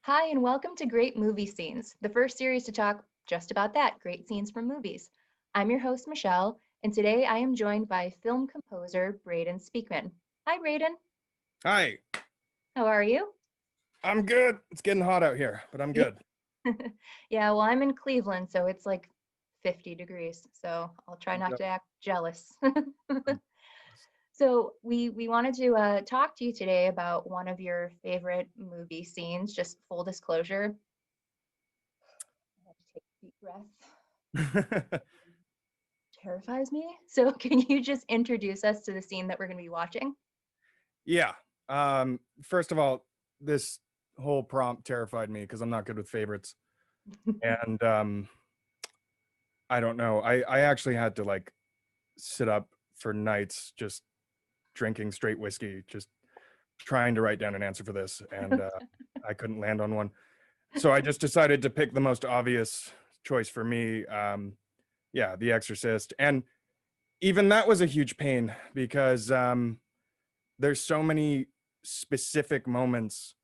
Hi, and welcome to Great Movie Scenes, the first series to talk just about that, great scenes from movies. I'm your host, Michelle, and today I am joined by film composer Braedon Speakman. Hi, Braedon. Hi, How are you? I'm good. It's getting hot out here, but I'm good. Yeah, well, I'm in Cleveland, so it's like 50 degrees, so I'll try not to act jealous. So we wanted to talk to you today about one of your favorite movie scenes, just full disclosure. I have to take a deep breath. Terrifies me. So can you just introduce us to the scene that we're going to be watching? Yeah. First of all, this whole prompt terrified me because I'm not good with favorites. And I don't know. I actually had to like sit up for nights just drinking straight whiskey, just trying to write down an answer for this. And I couldn't land on one. So I just decided to pick the most obvious choice for me. Yeah, The Exorcist. And even that was a huge pain because there's so many specific moments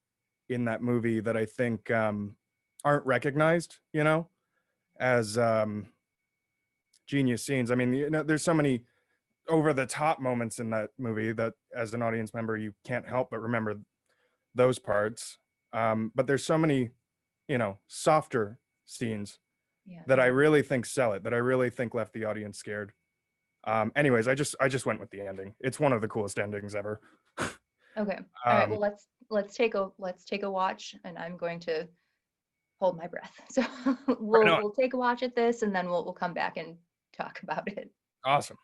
in that movie that I think aren't recognized, as genius scenes. I mean, there's so many over the top moments in that movie that as an audience member, you can't help but remember those parts. But there's so many, softer scenes Yeah. that I really think sell it, that I really think left the audience scared. Anyways, I just went with the ending. It's one of the coolest endings ever. Okay. All right. Um, Well, let's take a watch, and I'm going to hold my breath. So right we'll on. we'll take a watch at this, and then we'll come back and talk about it. Awesome.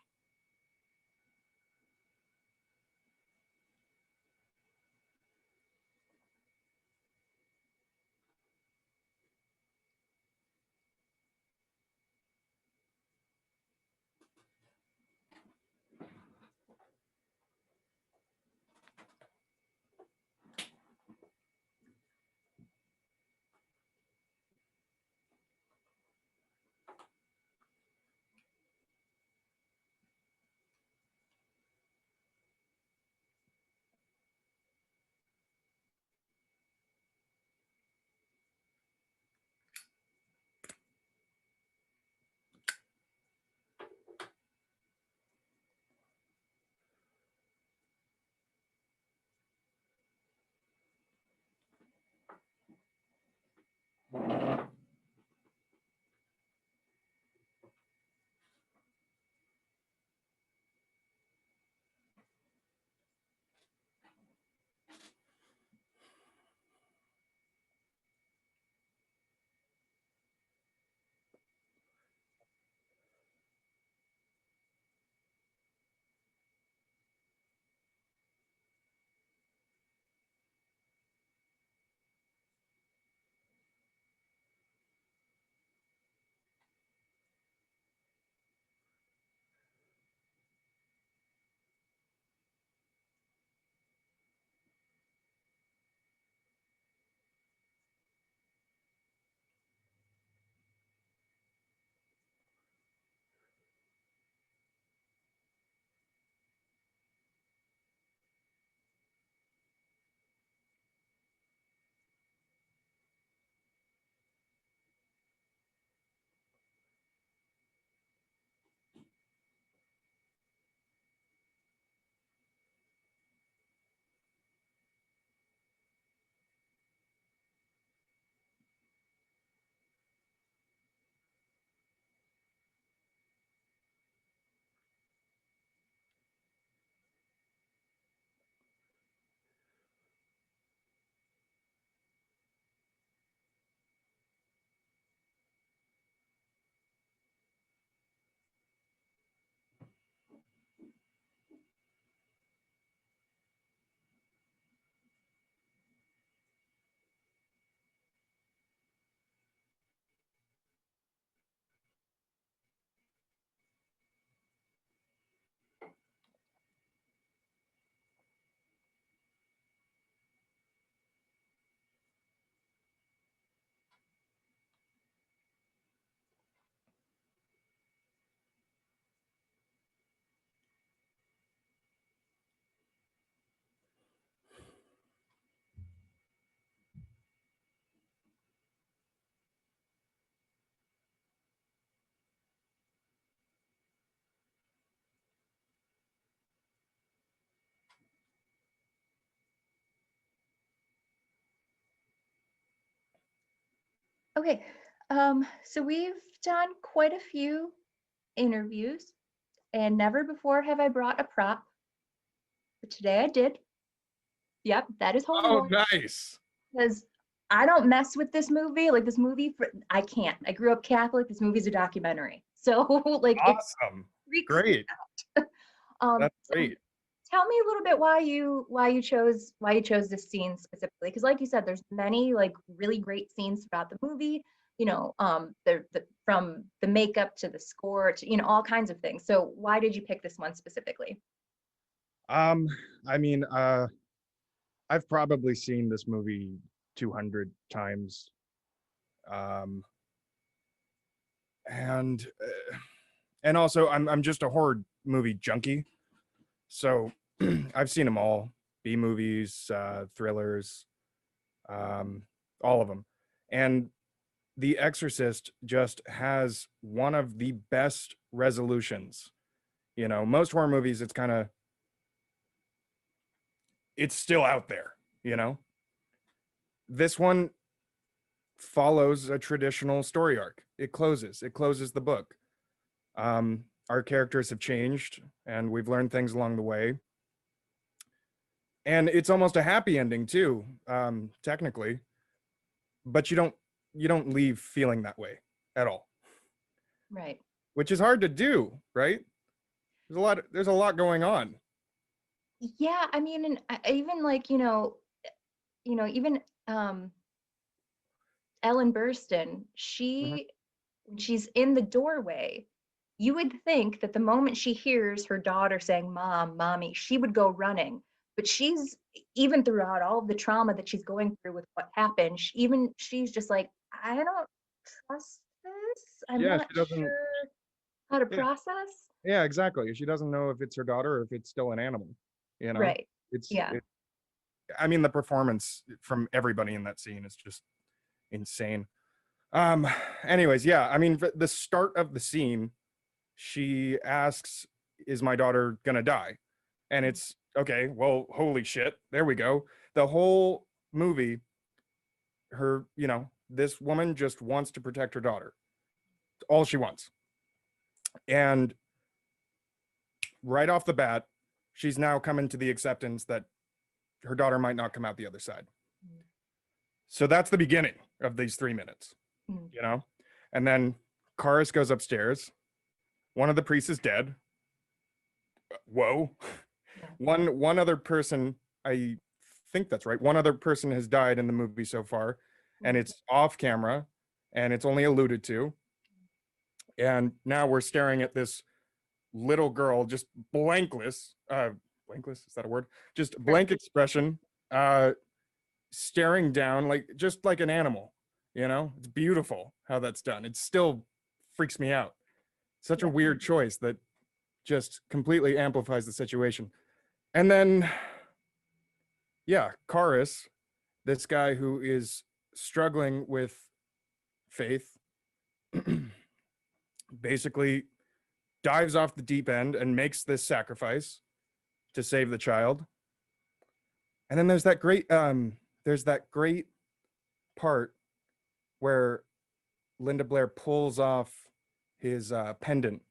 Okay. So we've done quite a few interviews, and never before have I brought a prop, but today I did. Yep, that is Oh, homework nice. because I don't mess with this movie. Like this movie, I can't. I grew up Catholic. This movie's a documentary, so like it Awesome. freaks me Great. out. That's So great. tell me a little bit why you chose this scene specifically, because like you said, there's many like really great scenes throughout the movie. From the makeup to the score to all kinds of things. So why did you pick this one specifically? Um, I mean, I've probably seen this movie 200 times. Um, and and also I'm just a horror movie junkie. So I've seen them all. B movies, thrillers, um, all of them. And The Exorcist just has one of the best resolutions. Most horror movies, it's still out there, you know? This one follows a traditional story arc. It closes the book. Our characters have changed and we've learned things along the way. And it's almost a happy ending too, technically, but you don't leave feeling that way at all, Right. which is hard to do, right? There's a lot going on. Yeah, I mean, and even like, even Ellen Burstyn, Mhm. when she's in the doorway, you would think that the moment she hears her daughter saying, Mom, Mommy, she would go running. But even throughout all of the trauma that she's going through with what happened, she's just like, I don't trust this. I'm Yeah, not she doesn't. sure how to Yeah, process. yeah, exactly. She doesn't know if it's her daughter or if it's still an animal. You know, Right. it's Yeah. it. I mean, the performance from everybody in that scene is just insane. Um. Anyways, yeah. I mean, the start of the scene, she asks, "Is my daughter gonna die?" And it's okay. Well, holy shit. There we go. The whole movie, this woman just wants to protect her daughter. All she wants. And right off the bat, she's now coming to the acceptance that her daughter might not come out the other side. So that's the beginning of these 3 minutes, Mhm. you know? And then Karis goes upstairs. One of the priests is dead. Whoa. Yeah. One other person, I think that's right. One other person has died in the movie so far, and Mhm. it's off camera and it's only alluded to. And now we're staring at this little girl, just blankless, is that a word? Just Right. blank expression, uh, staring down just like an animal. It's beautiful how that's done. It still freaks me out. Such a Yeah. weird choice that just completely amplifies the situation. And then, yeah, Karis, this guy who is struggling with faith, basically dives off the deep end and makes this sacrifice to save the child. And then there's that great part where Linda Blair pulls off his pendant,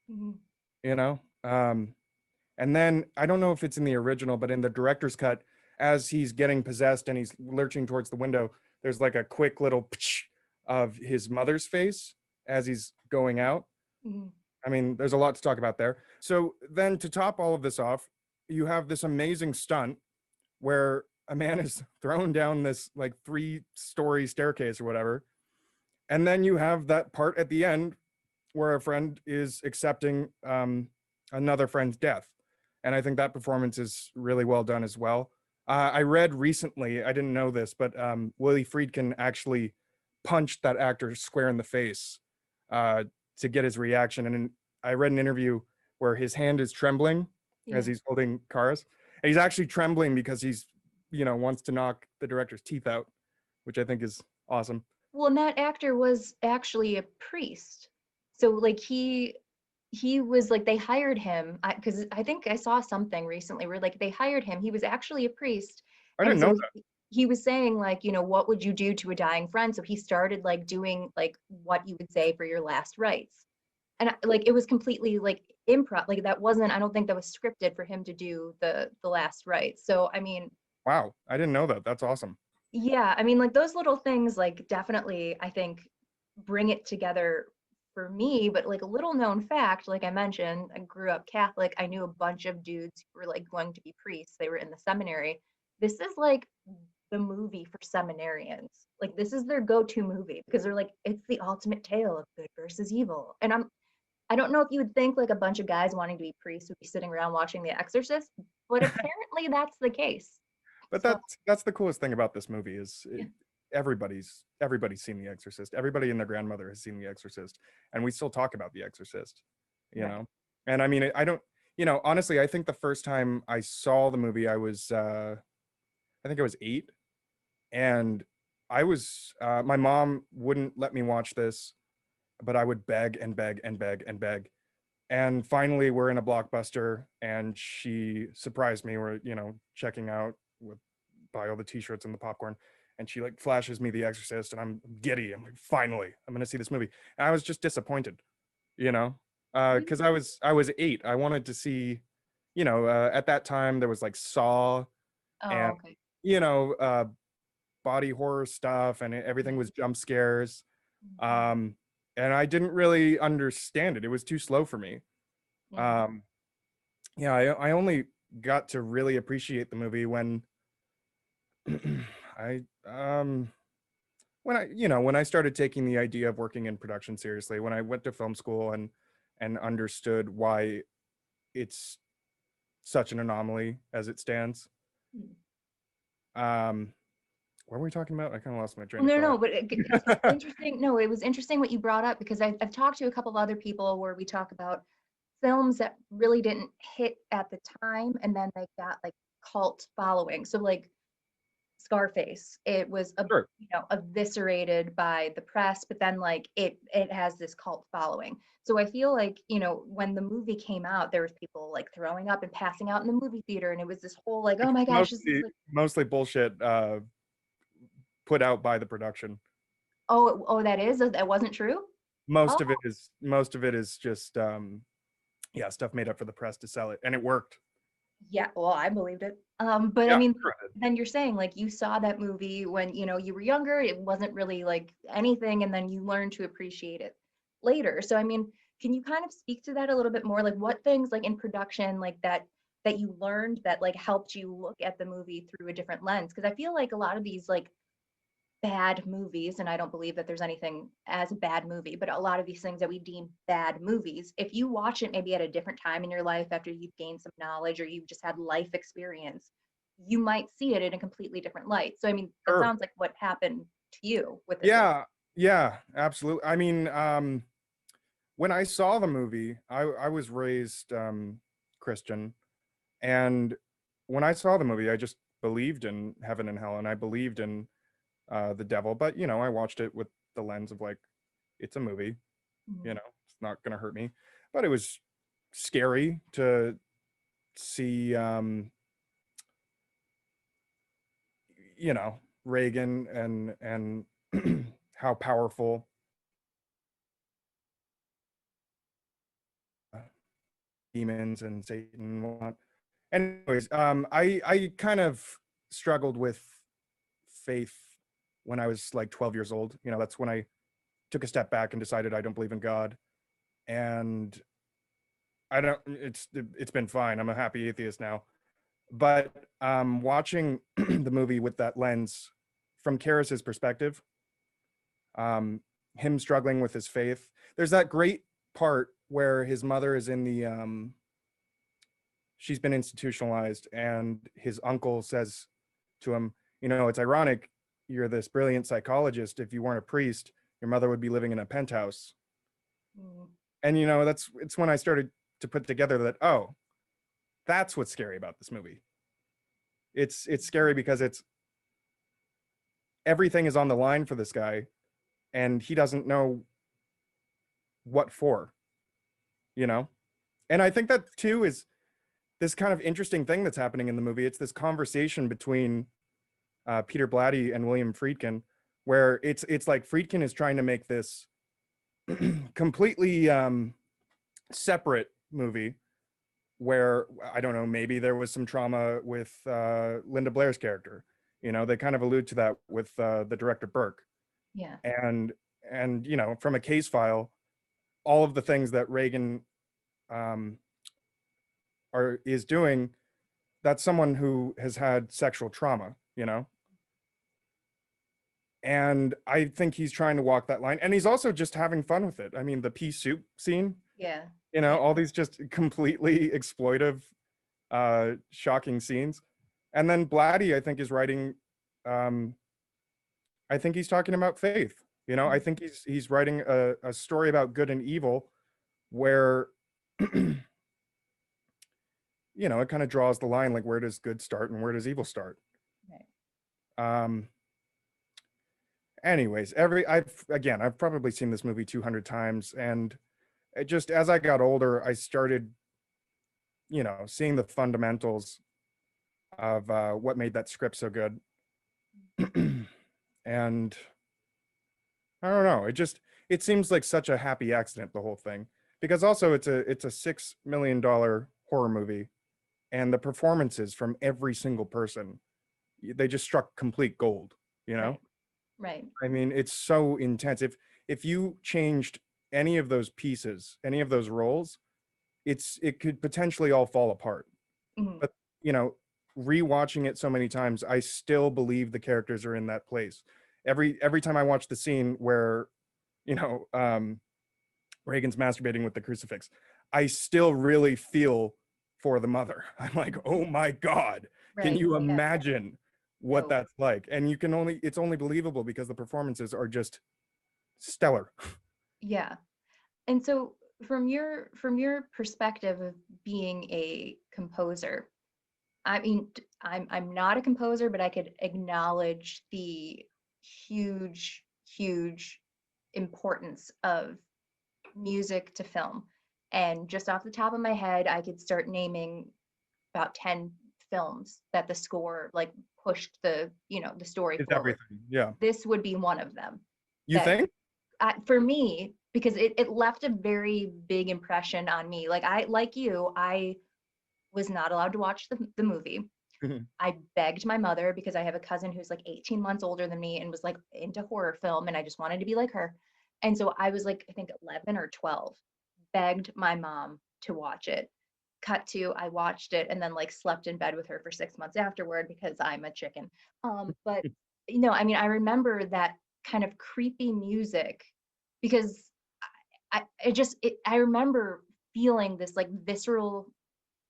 Mhm. you know? And then I don't know if it's in the original, but in the director's cut, as he's getting possessed and he's lurching towards the window, there's like a quick little of his mother's face as he's going out. Mhm. I mean, there's a lot to talk about there. So then to top all of this off, you have this amazing stunt where a man is thrown down this like 3-story staircase or whatever. And then you have that part at the end where a friend is accepting another friend's death. And I think that performance is really well done as well. I read recently, I didn't know this, but Willie Friedkin actually punched that actor square in the face uh, to get his reaction. And I read an interview where his hand is trembling as Yeah. he's holding Karis. And he's actually trembling because wants to knock the director's teeth out, which I think is awesome. Well, and that actor was actually a priest. So like he was like they hired him because I think I saw something recently where like they hired him. He was actually a priest, I and didn't know so that. he was saying like, what would you do to a dying friend? So he started like doing like what you would say for your last rites. And like it was completely like improv, like that wasn't, I don't think that was scripted for him to do the last rites. So I mean, Wow, I didn't know that. That's awesome. yeah, I mean, like those little things, like definitely, I think bring it together for me. But like a little known fact, like I mentioned, I grew up Catholic. I knew a bunch of dudes who were like going to be priests. They were in the seminary. This is like the movie for seminarians. Like this is their go-to movie because they're like, it's the ultimate tale of good versus evil. And I don't know if you would think like a bunch of guys wanting to be priests would be sitting around watching The Exorcist, but apparently that's the case. But So that's the coolest thing about this movie is yeah, everybody's seen The Exorcist. Everybody and their grandmother has seen The Exorcist, and we still talk about The Exorcist, you right. know. And I mean, I don't, honestly, I think the first time I saw the movie, I think I was 8, and my mom wouldn't let me watch this, but I would beg and beg and beg and beg. And finally, we're in a Blockbuster, and she surprised me. We're, checking out with buy all the T-shirts and the popcorn, and she like flashes me The Exorcist, and I'm giddy. I'm like, finally, I'm gonna see this movie. And I was just disappointed, you know, because I was 8. I wanted to see, at that time there was like Saw Oh, and okay. you know uh, body horror stuff, and everything Yeah. was jump scares. Mhm. Um, and I didn't really understand it. It was too slow for me. Yeah. Um, yeah, I only got to really appreciate the movie when I when I started taking the idea of working in production seriously, when I went to film school and understood why it's such an anomaly as it stands. Mm. Um, what were we talking about? I kind of lost my train Well, of no, thought. no, but it's interesting. No, it was interesting what you brought up because I've talked to a couple of other people where we talk about films that really didn't hit at the time and then they got like cult following. So like Scarface, it was Sure. eviscerated by the press, but then like it has this cult following. So I feel like, when the movie came out, there was people like throwing up and passing out in the movie theater, and it was this whole like, oh my gosh, this is Mostly like, mostly bullshit put out by the production. oh, that wasn't true. Oh, Most of it is just yeah, stuff made up for the press to sell it, and it worked. yeah, well, I believed it. But I Yeah, mean, sure it did. then you're saying like you saw that movie when, you were younger, it wasn't really like anything, and then you learned to appreciate it later. So I mean, can you kind of speak to that a little bit more? Like what things like in production like that you learned that like helped you look at the movie through a different lens? Because I feel like a lot of these like bad movies, and I don't believe that there's anything as a bad movie, but a lot of these things that we deem bad movies, if you watch it maybe at a different time in your life after you've gained some knowledge or you've just had life experience, you might see it in a completely different light. So I mean, that Sure. sounds like what happened to you with this movie. Yeah, yeah, absolutely. I mean, when I saw the movie, I was raised Christian, and when I saw the movie, I just believed in heaven and hell, and I believed in the devil. But I watched it with the lens of like, it's a movie. Mhm. It's not gonna hurt me. But it was scary to see, Reagan and how powerful demons and Satan and whatnot. Anyways, I kind of struggled with faith when I was like 12 years old. That's when I took a step back and decided I don't believe in God. And I don't. It's been fine. I'm a happy atheist now. But watching the movie with that lens from Karras's perspective, um, him struggling with his faith. There's that great part where his mother is in the she's been institutionalized, and his uncle says to him, it's ironic, you're this brilliant psychologist. If you weren't a priest, your mother would be living in a penthouse. Mm. And it's when I started to put together that, oh, that's what's scary about this movie. It's scary because it's everything is on the line for this guy, and he doesn't know what for, you know? And I think that too is this kind of interesting thing that's happening in the movie. It's this conversation between Peter Blatty and William Friedkin, where it's like Friedkin is trying to make this completely separate movie where I don't know, maybe there was some trauma with Linda Blair's character. You know, they kind of allude to that with the director Burke, Yeah. and you know, from a case file, all of the things that Reagan um, is doing, that's someone who has had sexual trauma. You know, and I think he's trying to walk that line, and he's also just having fun with it. I mean, the pea soup scene, Yeah. you know, Yeah. all these just completely exploitive, shocking scenes. And then Blatty, I think, is writing. Um, I think he's talking about faith. You know, I think he's writing a story about good and evil, where you know, it kind of draws the line, like where does good start and where does evil start. Right. Anyways, I've probably seen this movie 200 times, and it just, as I got older, I started, you know, seeing the fundamentals of what made that script so good. And I don't know, it seems like such a happy accident, the whole thing, because also it's a $6 million horror movie, and the performances from every single person, they just struck complete gold, you know. Right. Right. I mean, it's so intense. If you changed any of those pieces, any of those roles, it could potentially all fall apart. Mhm. But you know, rewatching it so many times, I still believe the characters are in that place. Every time I watch the scene where, you know, Reagan's masturbating with the crucifix, I still really feel for the mother. I'm like, oh my God, can Right. you Yeah. imagine what No. that's like? And it's only believable because the performances are just stellar. Yeah. And so from your perspective of being a composer, I mean, I'm not a composer, but I could acknowledge the huge, huge importance of music to film. And just off the top of my head, I could start naming about 10 films that the score like pushed the story It's forward. everything. Yeah. This would be one of them. You That think? for me, because it left a very big impression on me. Like you, I was not allowed to watch the movie. Mhm. I begged my mother because I have a cousin who's like 18 months older than me and was like into horror film, and I just wanted to be like her. And so I was like, I think 11 or 12, begged my mom to watch it. Cut to, I watched it and then like slept in bed with her for 6 months afterward because I'm a chicken. But I mean, I remember that kind of creepy music because I remember feeling this like visceral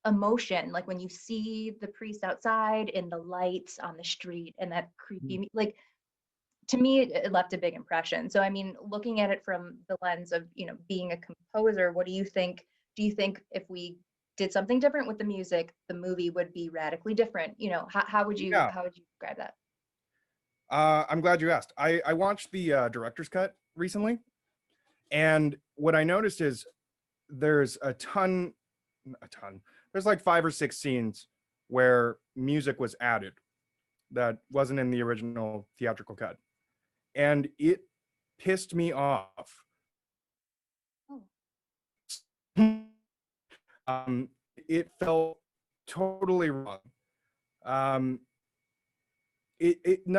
emotion, like when you see the priest outside and the lights on the street and that creepy like, to me it left a big impression. So I mean, looking at it from the lens of being a composer, what do you think if we did something different with the music, the movie would be radically different? How would you Yeah. how would you describe that? I'm glad you asked. I watched the director's cut recently, and what I noticed is there's a ton. There's like 5 or 6 scenes where music was added that wasn't in the original theatrical cut, and it pissed me off. Oh. um, it felt totally wrong. Um, it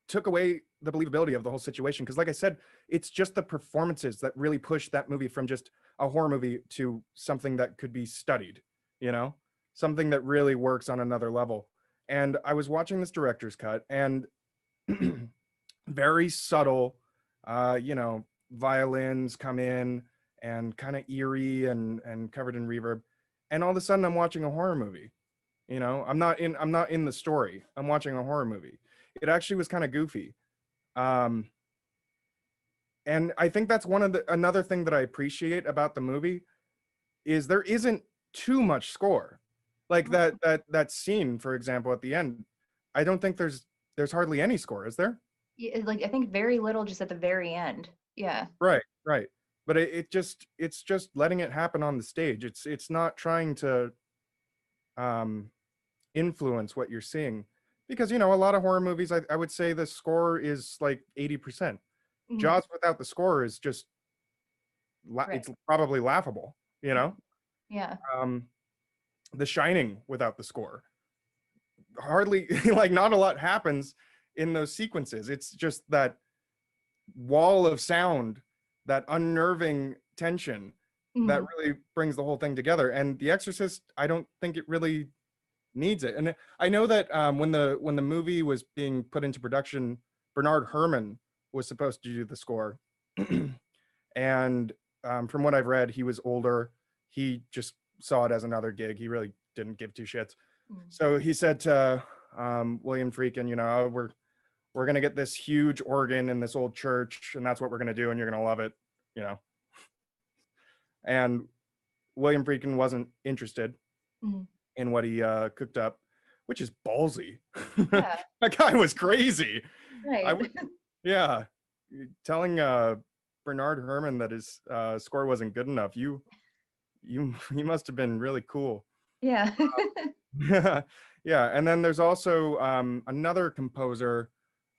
took away the believability of the whole situation, because like I said, it's just the performances that really push that movie from just a horror movie to something that could be studied, you know, something that really works on another level. And I was watching this director's cut, and very subtle, you know, violins come in, and kind of eerie and covered in reverb, and all of a sudden I'm watching a horror movie. You know, I'm not in the story. I'm watching a horror movie. It actually was kind of goofy. Um, and I think that's another thing that I appreciate about the movie is there isn't too much score. Like Oh. that scene, for example, at the end, I don't think there's hardly any score, is there? Yeah, like I think very little just at the very end. Yeah. Right, right. But it's just letting it happen on the stage. It's not trying to um influence what you're seeing. because you know a lot of horror movies, I would say the score is like 80%. Mhm. Jaws without the score is just Right. it's probably laughable, you know. Yeah. um The Shining without the score, hardly like not a lot happens in those sequences. It's just that wall of sound, that unnerving tension that Mhm. really brings the whole thing together. And The Exorcist, I don't think it really needs it. And I know that when the movie was being put into production, Bernard Herrmann was supposed to do the score. And from what I've read, he was older. He just saw it as another gig. He really didn't give two shits. Mhm. So he said to William Friedkin, you know, we're gonna get this huge organ in this old church, and that's what we're gonna do, and you're gonna love it, you know. And William Friedkin wasn't interested Mhm. in what he cooked up, which is ballsy. Yeah. That guy was crazy. I Right. would, yeah, telling Bernard Herrmann that his score wasn't good enough. You must have been really cool. Yeah. Yeah, and then there's also another composer.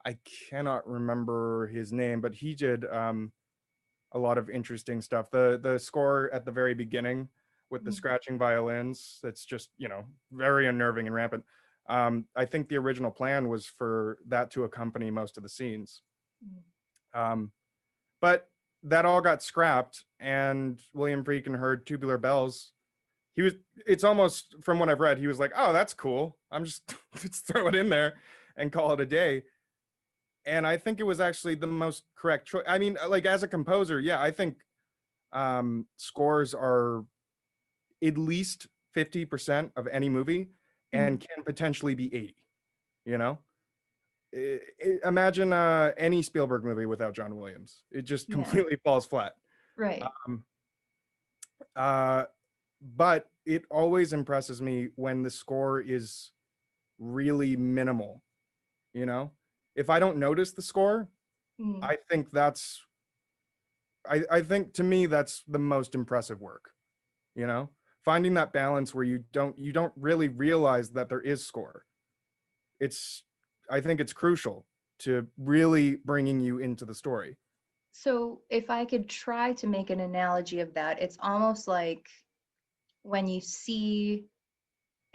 I cannot remember his name, but he did a lot of interesting stuff. The score at the very beginning with the Mhm. scratching violins, that's just, you know, very unnerving and rampant. I think the original plan was for that to accompany most of the scenes. Mhm. Um, but that all got scrapped, and William Friedkin heard Tubular Bells. He was, it's almost, from what I've read, he was like, oh, that's cool. I'm just just throw it in there and call it a day. And I think it was actually the most correct choice. I mean, like as a composer, yeah, I think scores are at least 50% of any movie Mhm. and can potentially be 80, you know? Imagine any Spielberg movie without John Williams. It just Yeah. completely falls flat. Right. Um, uh, but it always impresses me when the score is really minimal, you know? If I don't notice the score, Mhm. I think that's I think to me that's the most impressive work, you know? Finding that balance where you don't really realize that there is score. It's I think it's crucial to really bringing you into the story. So if I could try to make an analogy of that, it's almost like when you see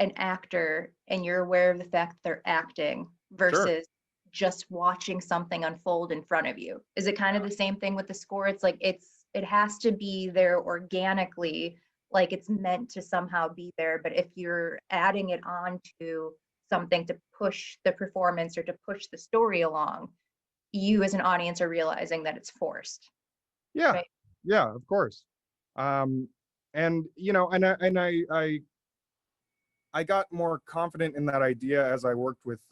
an actor and you're aware of the fact that they're acting Sure. versus just watching something unfold in front of you. Is it kind of the same thing with the score? It's like it has to be there organically, like it's meant to somehow be there. But if you're adding it on to something to push the performance or to push the story along, you as an audience are realizing that it's forced, Yeah. right? Yeah, of course. Um and you know, I got more confident in that idea as I worked with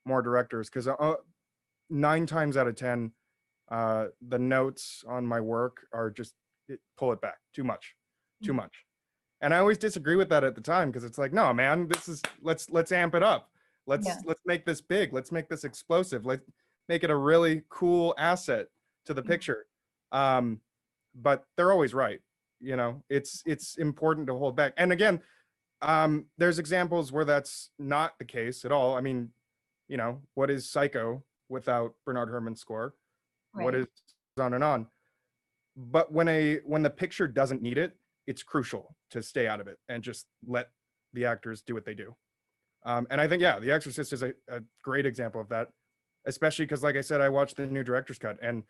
more directors, because 9 times out of 10 the notes on my work are just pull it back too much, too Mhm. much. And I always disagree with that at the time, because it's like, no, man, this is, let's amp it up. Yeah. Let's make this big. Let's make this explosive. Let's make it a really cool asset to the Mhm. picture. Um, but they're always right. You know, it's important to hold back. And again, there's examples where that's not the case at all. I mean, you know, what is Psycho without Bernard Herrmann's score? What Right. is on and on? But when the picture doesn't need it, it's crucial to stay out of it and just let the actors do what they do. And I think, yeah, The Exorcist is a great example of that, especially because, like I said, I watched the new director's cut, and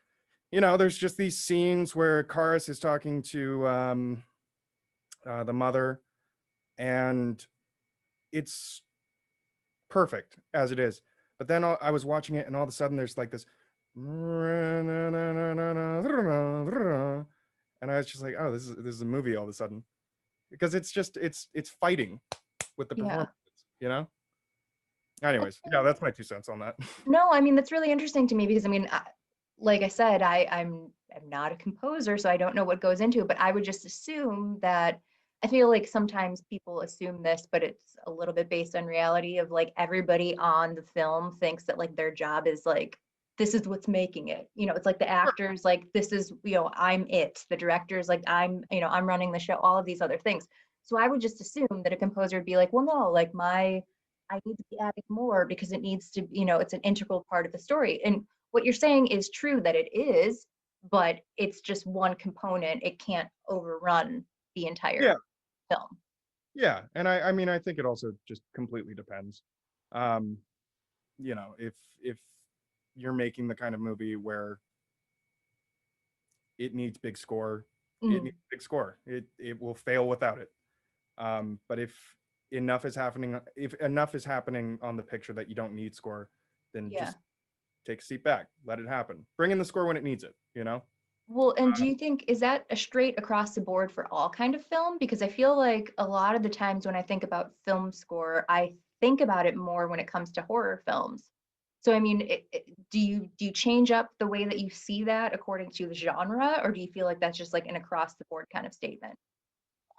you know, there's just these scenes where Karis is talking to the mother, and it's perfect as it is. But then I was watching it, and all of a sudden, there's like this, and I was just like, oh, this is a movie all of a sudden, because it's just it's fighting with the Yeah. performances, you know. Anyways, yeah, that's my 2 cents on that. No, I mean, that's really interesting to me because I mean, like I said, I'm not a composer, so I don't know what goes into it, but I would just assume that I feel like sometimes people assume this, but it's a little bit based on reality of like everybody on the film thinks that like their job is like this is what's making it. You know, it's like the actors like this is, you know, I'm it. The director's like I'm, you know, I'm running the show, all of these other things. So I would just assume that a composer would be like, well, no, like my I need to be adding more because it needs to, it's an integral part of the story. And what you're saying is true that it is, but it's just one component. It can't overrun the Yeah, entire film. yeah, and I mean, I think it also just completely depends. Um, if you're making the kind of movie where it needs big score, it Mm, needs big score. It will fail without it. But if enough is happening on the picture that you don't need score, then yeah. just take a seat back, let it happen. Bring in the score when it needs it. Well, and do you think is that a straight across the board for all kind of film? Because I feel like a lot of the times when I think about film score, I think about it more when it comes to horror films. So I mean, do you change up the way that you see that according to the genre, or do you feel like that's just like an across the board kind of statement?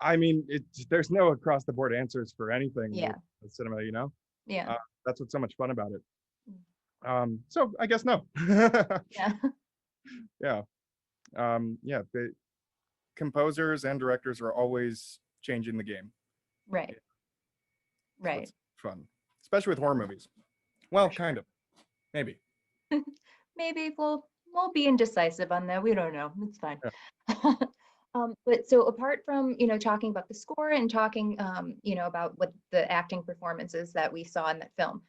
I mean, there's no across the board answers for anything Yeah, with cinema. yeah, Uh, that's what's so much fun about it. mm, So I guess no. yeah, Yeah. Yeah. The composers and directors are always changing the game. right, So right, it's fun, especially with horror movies. Well, for kind of, maybe. sure. Maybe we'll be indecisive on that. We don't know. It's fine. Yeah. But so apart from, talking about the score and talking, about what the acting performances that we saw in that film,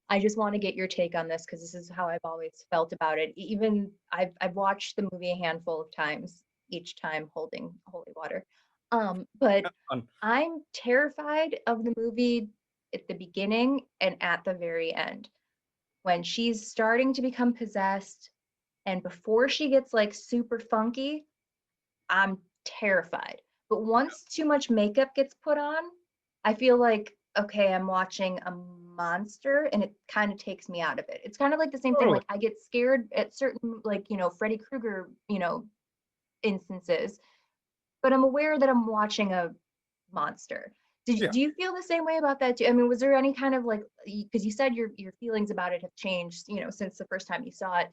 I just want to get your take on this because this is how I've always felt about it. Even I've watched the movie a handful of times, each time holding holy water. But That's fun. I'm terrified of the movie at the beginning and at the very end when she's starting to become possessed and before she gets like super funky, I'm terrified. But once too much makeup gets put on, I feel like, okay, I'm watching a monster and it kind of takes me out of it. It's kind of like the same thing. Totally. Like I get scared at certain, like, Freddy Krueger, instances, but I'm aware that I'm watching a monster. Yeah. Do you feel the same way about that too? I mean, was there any kind of like, because you said your feelings about it have changed, since the first time you saw it.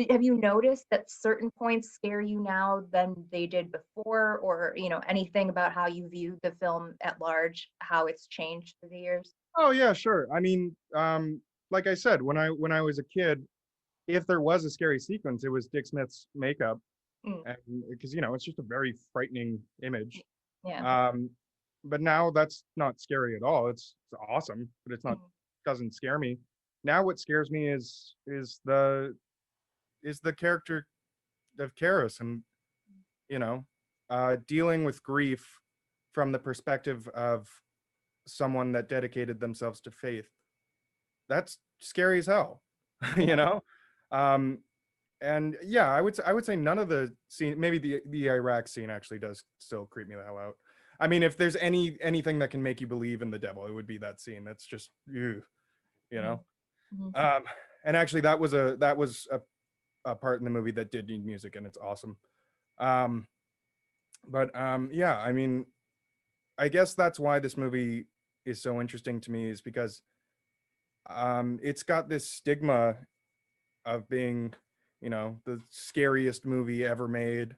Have you noticed that certain points scare you now than they did before, or anything about how you view the film at large, how it's changed through the years? Oh yeah, sure. I mean, like I said, when I was a kid, if there was a scary sequence, it was Dick Smith's makeup, Mm, and because it's just a very frightening image. yeah. Um, but now that's not scary at all. It's awesome, but it's not Mm, doesn't scare me. Now what scares me is the character of Karis, and you know, dealing with grief from the perspective of someone that dedicated themselves to faith. That's scary as hell, you yeah. know. Um, and yeah, I would say none of the scene, maybe the Iraq scene actually does still creep me the hell out. I mean, if there's anything that can make you believe in the devil, it would be that scene. That's just ew, you Mm, know. mhm. Um, and actually, that was a part in the movie that did need music, and it's awesome. Um, but yeah, I mean, I guess that's why this movie is so interesting to me, is because it's got this stigma of being, the scariest movie ever made,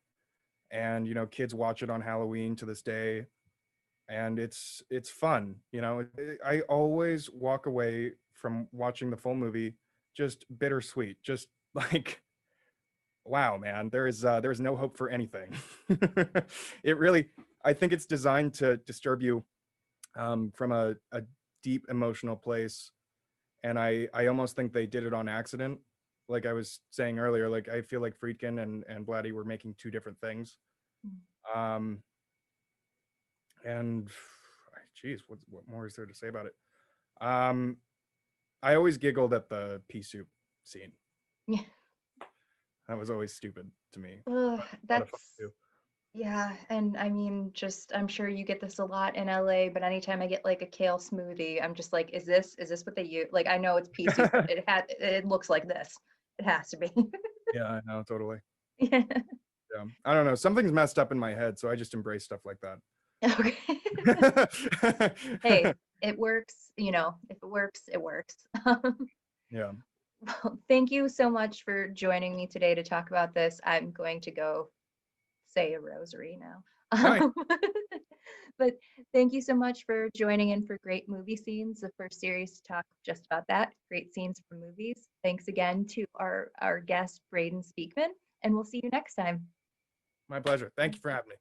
and kids watch it on Halloween to this day, and it's fun. I always walk away from watching the full movie just bittersweet, just like, wow, man, there's no hope for anything. It really, I think it's designed to disturb you from a deep emotional place, and I almost think they did it on accident. Like I was saying earlier, like I feel like Friedkin and Blatty were making two different things. Mm. Um, and geez, what more is there to say about it? Um, I always giggled at the pea soup scene. Yeah. That was always stupid to me. Ugh, A lot of fun that's too. Yeah, and I mean, just I'm sure you get this a lot in LA, but anytime I get like a kale smoothie, I'm just like, is this what they use? Like I know it's pea soup, but it looks like this. It has to be. Yeah, I know, totally. Yeah. Yeah, I don't know. Something's messed up in my head, so I just embrace stuff like Okay. Hey, that. it works, if it works, it works. Yeah. Well, thank you so much for joining me today to talk about this. I'm going to go say a rosary now. Nice. But Thank you so much for joining in for Great Movie Scenes, the first series to talk just about that, great scenes from movies. Thanks again to our guest, Braedon Speakman, and we'll see you next time. My pleasure. Thank you for having me.